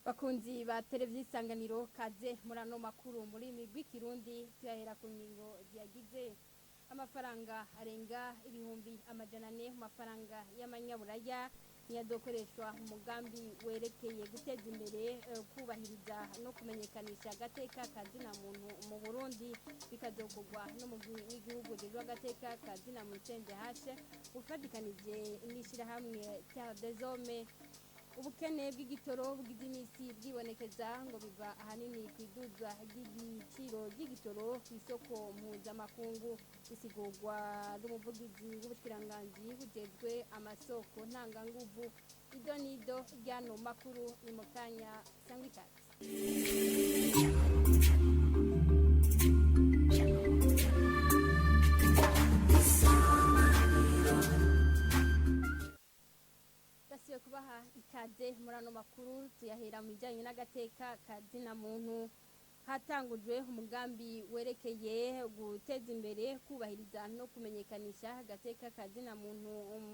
Bakunzi ba televiziyo isanganiro kaze muri ano makuru muri migwi kirundi tuyahera ku ngingo ziyagize amafaranga arenga ibihumbi amajana ane mu mafaranga y'amanyaburaya niyadokoreshwa mu mugambi werekeye guteza imbere kubahiriza no kumenyekanisha agateka kazina muntu mu Burundi bikazokorwa n'umugwi w'igihugu ujejwe agateka kazina muntu CNDH ufatikanije n'ishirahamwe Terre des Hommes. Ubukene bw'igitoro bugize imisi bwibonekeza ngo biva ahanini kwiduzwa ry'igiciro ry'igitoro ku isoko mpuzamakungu bisigurwa n'umuvugizi w'ubushikiranganji bujejwe amasoko ntanganguvu idonido ryano makuru ni mu kanya sangwa ikaze. Kubaha ikaze muri ano makuru tuyahera mu bijyanye n'agateka kazina muntu hatangujwe umugambi werekeye guteza imbere kubahiriza no kumenyekanisha agateka kazina muntu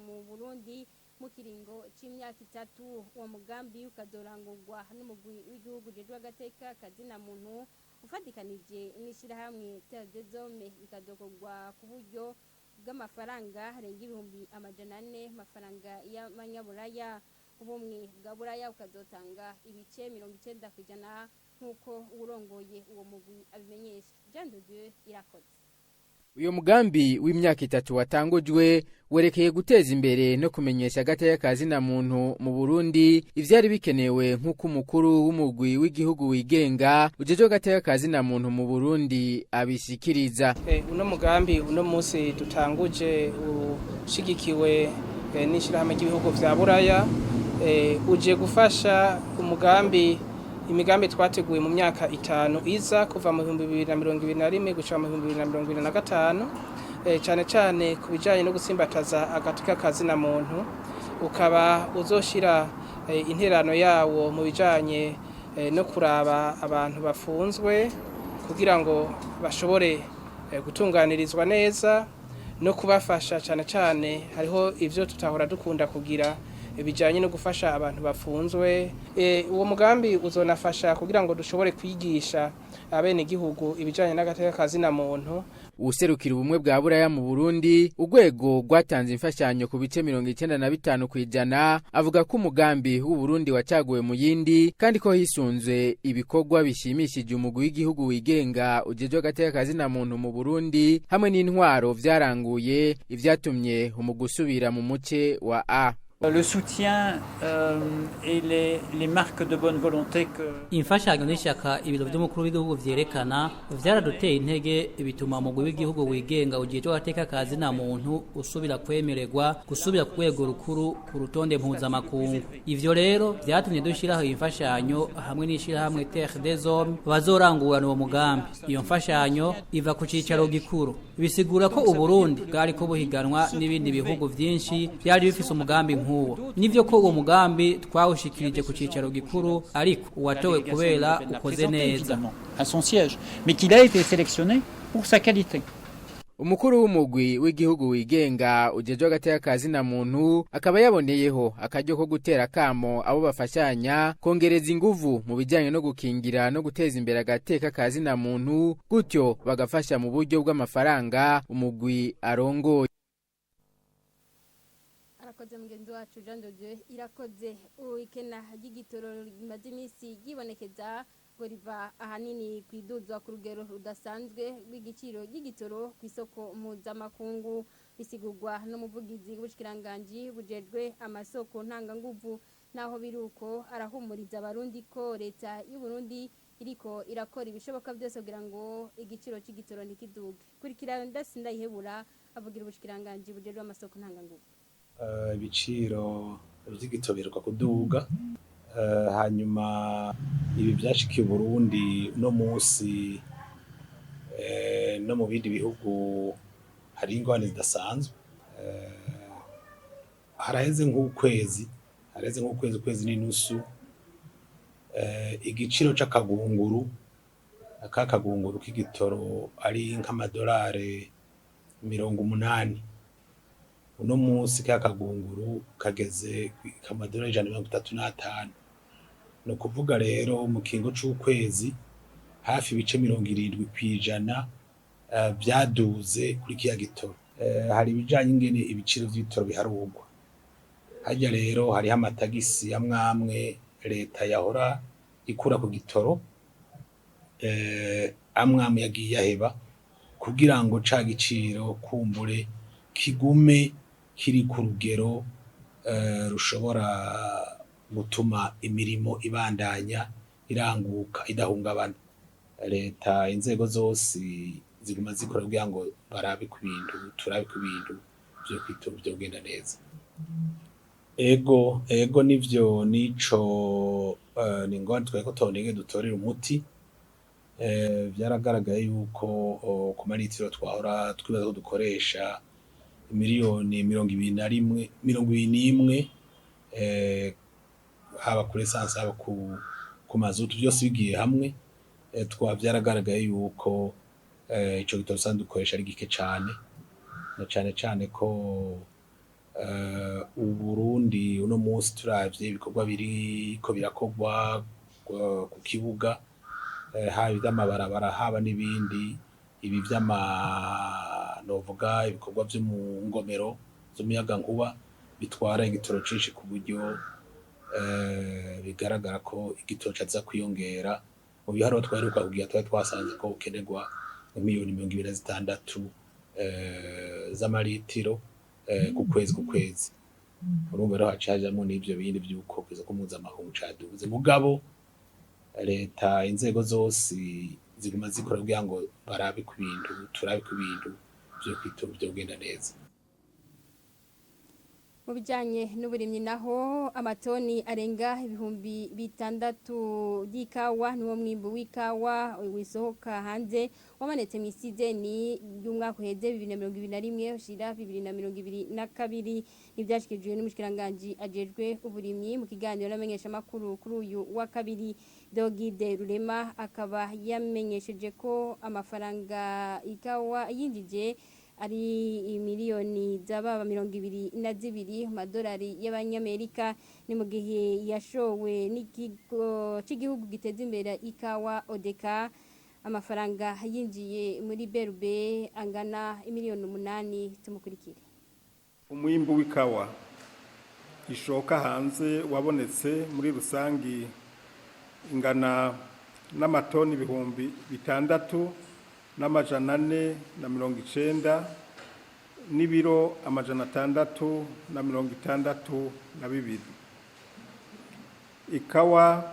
mu Burundi mu kiringo c'imyaka 3 uwo mugambi ukazorangurwa n'umugwi w'igihugu ujejwe agateka kazina muntu ufatikanije n'ishirahamwe Terre des Hommes bikazokorwa ku buryo bw'amafaranga arenga ibihumbi amajana ane mafaranga y'amanyaburaya ubumwe bwa buraya ukazotanga ibice 90% nk'uko urongoye uwo mugwi abimenyesha. Jean de Dieu irakoze. Uyo mugambi w'imyaka 3 watangujwe werekeye guteza imbere no kumenyesha agateka kazina muntu mu Burundi ivyari bikenewe nk'uko umukuru w'umugwi w'igihugu wigenga ujejwe agateka kazina muntu mu Burundi abishikiriza. Uno mugambi uno munsi dutanguje ushigikiwe n'ishirahamwe ry'ibihugu vya buraya uje gufasha imigambi twateguye mu myaka 5 iza kuva mu 2021 gushika mu 2025 cyane cyane kubijanye no gusimbataza agateka kazina muntu ukaba uzoshira interano yawo mu bijanye no kuraba abantu bafunzwe kugira ngo bashobore gutunganirizwa neza no kubafasha cyane cyane hariho ivyo tutahora dukunda kugira bijanye no gufasha abantu bafunzwe. Uwo mugambi uzonafasha kugira ngo dushobore kwigisha abene igihugu ibijanye n'agateka kazina muntu. Userukira ubumwe bwa buraya mu Burundi urwego rwatanze imfashanyo ku bice 95 kwijana avuga ko umugambi w'u Burundi wacaguwe mu yindi kandi ko hisunzwe ibikorwa bishimishije umugwi w'igihugu wigenga ujejwe agateka kazina muntu mu Burundi hamwe n'intwaro vyaranguye ivyatumye umugusubira mu muce wa A. Le soutien et les marques de bonne volonté que imfashanyo n'ishaka ibiro by'umukuru w'igihugu vyerekana vyaraduteye intege bituma umugwi w'igihugu wigenga ujejwe agateka kazina muntu usubira kwemererwa gusubira ku rwego rukuru ku rutonde mpuzamakungu. Ivyo rero vyatumye dushiraho imfashanyo hamwe n'ishirahamwe Terre des Hommes bazorangurana uwo mugambi. Iyo mfashanyo iva ku cicaro gikuru bisigura ko Uburundi bwari ko buhiganwa n'ibindi bihugu vyinshi byari bifise umugambi nivyo ko uwo mugambi twawushikirije ku cicaro gikuru ariko uwatowe kubera ukoze neza à son siège mais qu'il a été sélectionné pour sa qualité. Umukuru w'umugwi w'igihugu wigenga ujejwe agateka kazina muntu akaba yaboneyeho akaryo ko gutera kamo abo bafashanya kongereza inguvu mu bijanye no gukingira no guteza imbere agateka kazina muntu gutyo bagafasha mu buryo bw'amafaranga umugwi arongoye. Arakoze mugenzi wacu Jean de Dieu irakoze. Ikena ry'igitoro rimaze imisi yibonekeza ngo riva ahanini kwiduzwa ku rugero rudasanzwe rw'igiciro ry'igitoro ku isoko mpuzamakungu bisigurwa n'umuvugizi w'ubushikiranganji bujejwe amasoko ntanganguvu naho biruko arahumuriza abarundi ko leta y'u Burundi iriko irakora ibishoboka byose kugira ngo igiciro cy'igitoro ntikiduge. Kurikira ndasindayihebura avugira ubushikiranganji bujejwe amasoko ntanganguvu. Ibiciro by'igitoberwa kuduga hanyuma ibi byashikiye Burundi no munsi no mu bindi bihugu hari ingwane zidasanzwe haraheze nk'ukwezi n'inusu igiciro c'akagunguru k'igitoro ari nk'amadolari 80. Uno munsi ka kagunguru kageze kamadolari 135. ni ukuvuga rero mu kiringo c'ukwezi hafi ibice 70% byaduze kuri kiya gitoro. Hari ibijanye ingene ibiciro vy'ibitoro biharugwa. Harya rero hariho amatagisi amwe leta yahora ikura ku gitoro, amwe yagiye aheba kugira ngo ca giciro kumbure kigume kiri ku rugero rushobora gutuma imirimo ibandanya iranguka idahungabana. Leta inzego zose ziguma zikora kugira ngo barabe ku bintu, turabe ku bintu vyo kwitoro vyogenda neza. Ego nivyo nico ni ngone tweko tonege dutorera umuti. Vyaragaragaye yuko ku maritiro twahora twibaza ko dukoresha miliyoni 21 haba kuri essence haba ku mazutu byose bigiye hamwe, vyaragaragaye yuko ico gitoro sanzwe dukoresha ari gike cane, na cane ko Uburundi uno munsi turavye ibikorwa biriko birakogwa ku kibuga, haba ivy'amabarabara haba n'ibindi, ibi novuga ibikorwa vyo mu ngomero z'umuyagankuba bitwara igitoro cinshi ku buryo bigaragara ko igitoro caza kwiyongera. Mu biharuro twaheruka kugira twari twasanze ko ukenerwa miliyoni 26 z'amaritiro ku kwezi. Urumva rero hacajamwo n'ivyo bindi vy'uko kweza ko mpuzamakungu caduze. Mugabo leta inzego zose ziguma zikora kugira ngo barabe ku bintu, turabe ku bintu vyo kwitoro vyogenda neza. Mu bijanye n'uburimyi naho amatoni arenga 6,000 y'ikawa niwo mwimbu w'ikawa wisohoka hanze wamanetse mu isizeni y'umwaka uheze 2021 ushira 2022. Ivyashikijwe n'umushikiranganje ajejwe uburimyi mu kiganiro n'amenyesha makuru kuri uyu wa kabiri. Dogide Rurema akaba yamenyesheje ko amafaranga ikawa yinjije ari miliyoni z'ababa 22 amadolari y'abanyamerika. Ni mu gihe yashowe n'ikigo cy'igihugu giteza imbere ikawa Odeka amafaranga yinjiye muri Berube angana miliyoni 8. Tumukurikire. Umwimbu w'ikawa ishoka hanze wabonetse muri rusangi ingana n'amatoni 600 n'amajana 490 n'ibiro amajana 662. Ikawa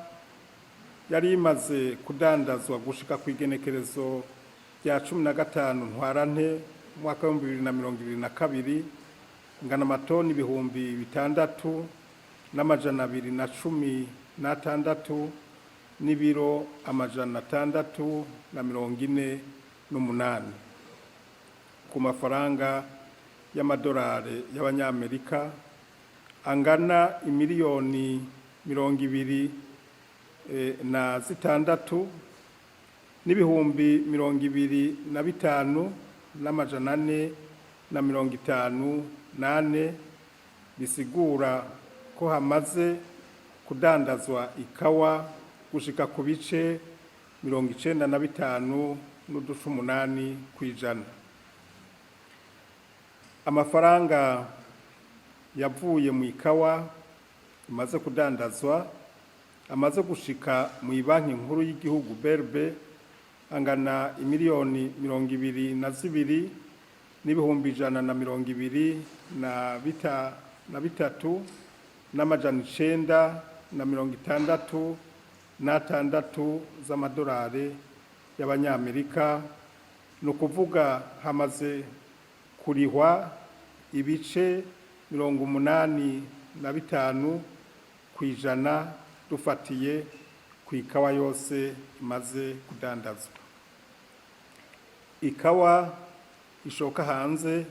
yari imaze kudandazwa gushika ku igenekerezo rya 15 ntwarante mwaka wa 2022 ngana amatoni 6,000 n'amajana 216 n'ibiro amajana 648 ku mafaranga y'amadolari y'abanyamerika angana imiliyoni 26 n'ibihumbi 25 n'amajana 458. Bisigura ko hamaze kudandazwa ikawa gushika ku bice 95.8 kw'ijana. Amafaranga yavuye mu ikawa imaze kudandazwa amaze gushika mu banki nkuru y'igihugu Berbe angana imiliyoni 22 n'ibihumbi 123 n'amajana 966 z'amadolari y'abanyamerika. No kuvuga hamaze kurihwa ibice 85 kw'ijana dufatiye ku ikawa yose imaze kudandazwa. Ikawa ishoka hanze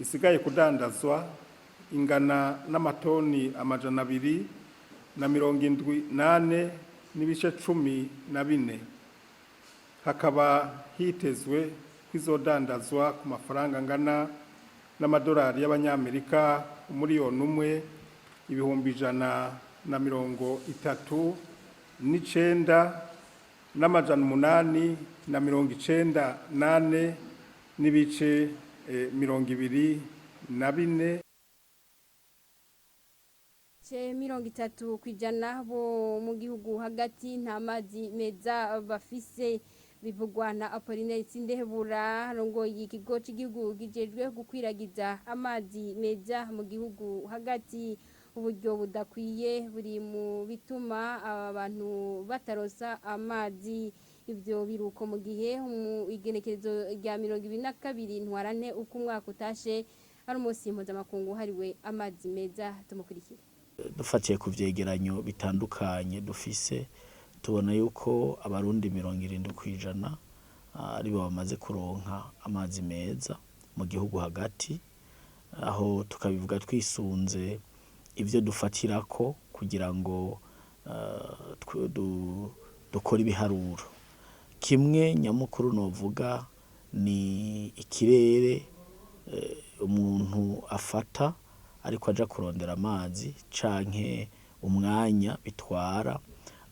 isigaye kudandazwa ingana n'amatoni amajana 278 n'ibice 14. Hakaba hitezwe kwizodandazwa ku mafaranga angana n'amadolari y'abanyamerika umiliyoni 1 ibihumbi 130 n'amajana 898 n'ibice 24. 30 kwijana bo mu gihugu hagati nta mazi meza bafise bivugwa na Apollinaire Sindehebura rongoye ikigo cy'igihugu gijejwe gukwiragiza amazi meza mu gihugu hagati. Uburyo budakwiye buri mu bituma abantu batarosa amazi. Ibyo biruko mu gihe igenekerezo rya 22 ntwarane uko umwaka utashe ari umunsi mpuzamakungu hariwe amazi meza. Tumukurikire. Dufatiye ku vyegeranyo bitandukanye dufise tubona yuko abarundi 70% aribo bamaze kuronka amazi meza mu gihugu hagati, aho tukabivuga twisunze ivyo dufatirako kugira ngo dukora ibiharuro. Kimwe nyamukuru novuga ni ikirere umuntu afata ariko aja kurondera amazi canke umwanya bitwara,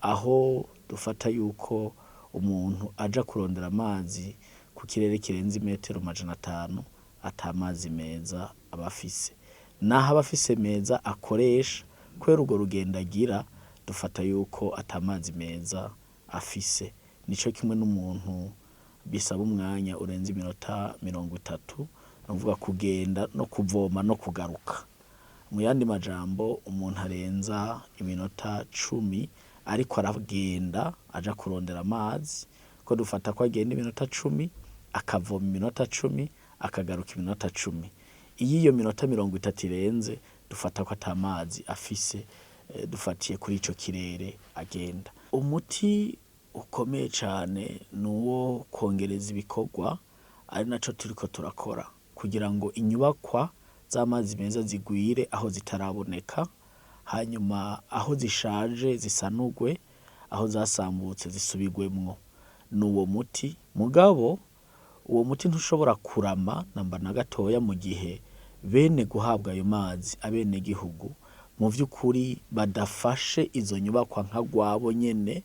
aho dufata yuko umuntu aja kurondera amazi ku kirere kirenze metero 500 atamazi meza abafise, naho abafise meza akoresha kwera urwo rugendo agira dufata yuko atamazi meza afise. Nico kimwe n'umuntu bisaba umwanya urenze iminota 30 novuga kugenda no kuvoma no kugaruka. Mu yandi majambo umuntu arenza iminota 10 ariko aragenda aja kurondera amazi, ko dufata ko agenda iminota 10 akavoma iminota 10 akagaruka iminota 10. Iyo minota 30 irenze dufata ko atamazi afise, dufatiye kuri ico kirere agenda. Umuti ukomeye cyane nuwo kongereza ibikorwa, ari naco turiko turakora kugira ngo inyubakwa z'amazi meza zigwire aho zitaraboneka, hanyuma aho zishaje zisanugwe, aho zasambutse zisubigwemwo. Nuwo muti mugabo uwo muti ntushobora kurama namba na gatoya mu gihe bene guhabwa ayo mazi abene gihugu mu vy'ukuri badafashe izo nyubakwa nka gwabo nyene.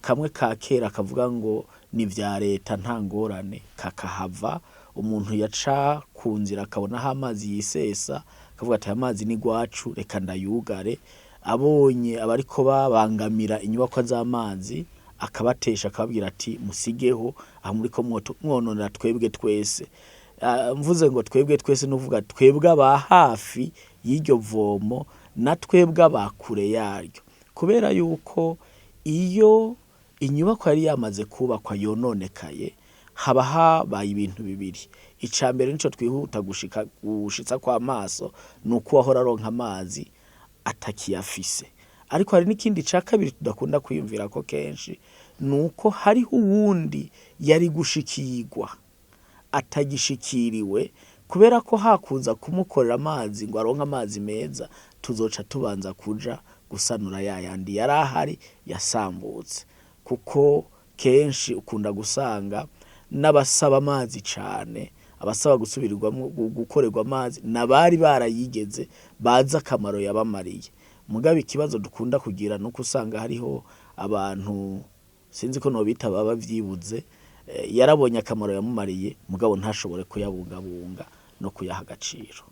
Kamwe ka kera kavuga ngo ni vya leta nta ngorane kakahava, umuntu yaca kunzira akabona ha amazi yisesa kavuga ati amazi ni gwacu reka ndayugare, abonye abariko babangamira inyubakwa z'amazi akabatesha akababwira ati musigeho aho muriko mwononera twebwe twese. Mvuze ngo twebwe twese nuvuga twebwe aba hafi y'iryo vomo na twebwe abakure yaryo, kubera yuko iyo inyubako yari yamaze kubakwa yononekaye haba habaye ibintu bibiri. Icambere nico twihuta gushitsa kwa maso nuko ahora aronka amazi atakiyafise, ariko hari n'ikindi ca kabiri tudakunda kwiyumvira ko kenshi nuko hariho uwundi yari gushikirwa atagishikiriwe, kubera ko hakuza kumukorera amazi ngo aronka amazi meza tuzoca tubanza kuja gusanura yayandi yarahari yasambutse. Kuko kenshi ukunda gusanga n'abasaba amazi cane, abasaba gusubirirwamo gukorerwa amazi nabari barayigeze bazi akamaro yabamariye. Mugabe ikibazo dukunda kugira nuko usanga hariho abantu sinzi ko no bita baba vyibuze, yarabonye akamaro yamumariye mugabo ntashobore kuyabungabunga no kuyaha agaciro.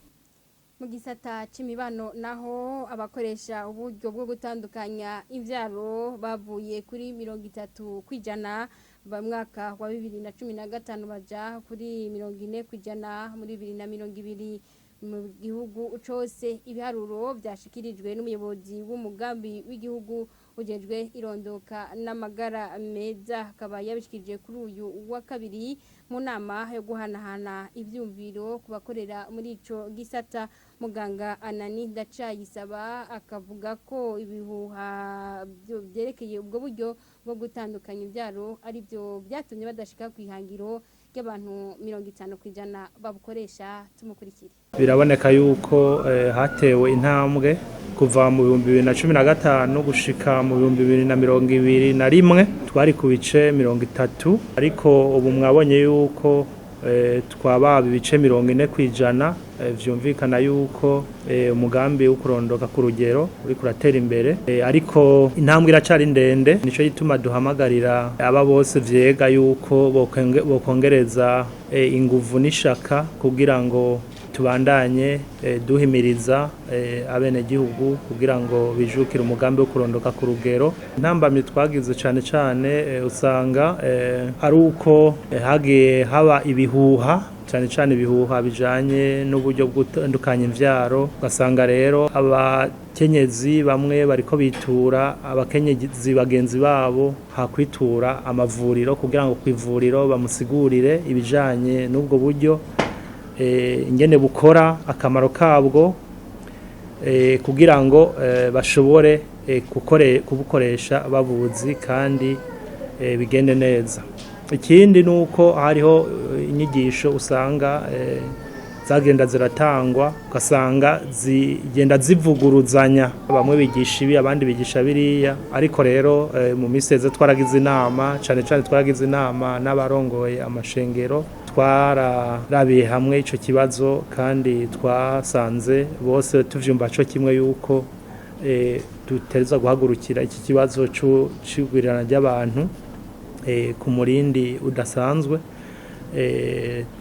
Mu gisata c'imibano naho abakoresha uburyo bwo gutandukanya imvyaro bavuye kuri 30 kwijana ba mwaka wa 2015 baja kuri 40 kwijana muri 2020 mu gihugu cose. Ibiharuro byashikirijwe n'umuyobozi w'umugambi w'igihugu ujejwe irondoka n'amagara meza, akaba yabishikije kuri uyu wa kabiri mu nama yo guhanahana ivyumviro kubakorera muri ico gisata. Muganga Anani Ndacayisaba akavuga ko ibihuha byerekeye ubwo buryo bwo gutandukanya ibyaro ari byo byatumye badashika kwihangiro ry'abantu 50 kwijana babukoresha. Tumukurikire. Biraboneka yuko hatewe intambwe kuva mu 2015 gushika mu 2021 twari ku bice 30, ariko ubu mwabonye yuko twababa ibice 40 kwijana vyumvikana yuko umugambi wo kurondoka ku rugero uri kuratera imbere ariko intambwe iracari ndende nico gituma duhamagarira aba bose vyega yuko bokongereza inguvu n'ishaka kugira ngo tubandanye duhimiriza abenegihugu kugira ngo bijukire umugambi wo kurondoka ku rugero. Intambamyi twagize cane usanga ari uko hagiye haba ibihuha cyane ibihuha bijanye n'uburyo bw'utandukanya imvyaro, ugasanga rero abakenyezi bamwe bariko bitura abakenyezi bagenzi babo hakwitura amavuriro kugira ngo kwivuriro bamusigurire ibijanye n'ubwo buryo ingene bukora akamaro kabwo kugira ngo bashobore kubukoresha babuzi kandi bigende neza. Ikindi nuko hariho inyigisho usanga zagenda ziratangwa ugasanga zigenda zivuguruzanya, bamwe bigisha ibi abandi bigisha biriya, ariko rero mu miseze twaragize inama cyane twaragize inama n'abarongoye amashengero, twarabiye hamwe ico kibazo kandi twasanze bose tuvyumva cyo kimwe yuko dutereza guhagurukira iki kibazo c'igwirirana ry'abantu ku murindi udasanzwe.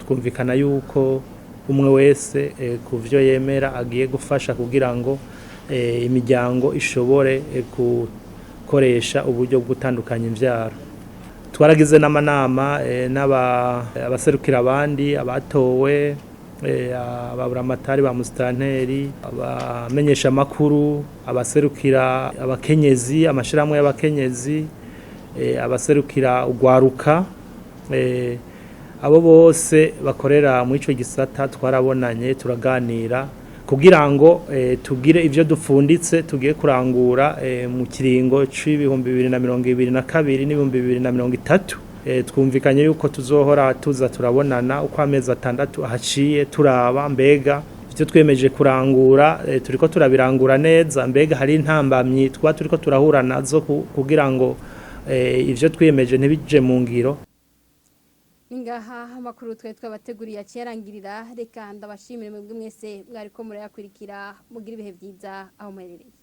Twumvikana yuko umwe wese ku vyo yemera agiye gufasha kugira ngo imiryango ishobore gukoresha uburyo bw'utandukanya imvyaro. Twaragize n'amanama abaserukira abandi abatowe ababuramatari ba musitanteri, abamenyesha makuru, abaserukira abakenyezi, amashirahamwe y'abakenyezi, abaserukira ugwaruka, abo bose bakorera mu ico gisata twarabonanye turaganira kugira ngo tugire ivyo dufunditse tugiye kurangura mu kiringo c'ibihumbi 2022 n'ibihumbi 2030. Twumvikanye yuko tuzohora tuza turabonana uko amezi 6 ahaciye turaba mbega ivyo twemeje kurangura turiko turabirangura neza, mbega hari intambamyi turiko turahura nazo kugira ngo ivyo twiyemeje ntibije mu ngiro. Ningaha amakuru twabateguriye cyarangirira, reka ndabashimire mwebwe mwese mwariko murayakurikira, mugira ibihe byiza aho muherereye.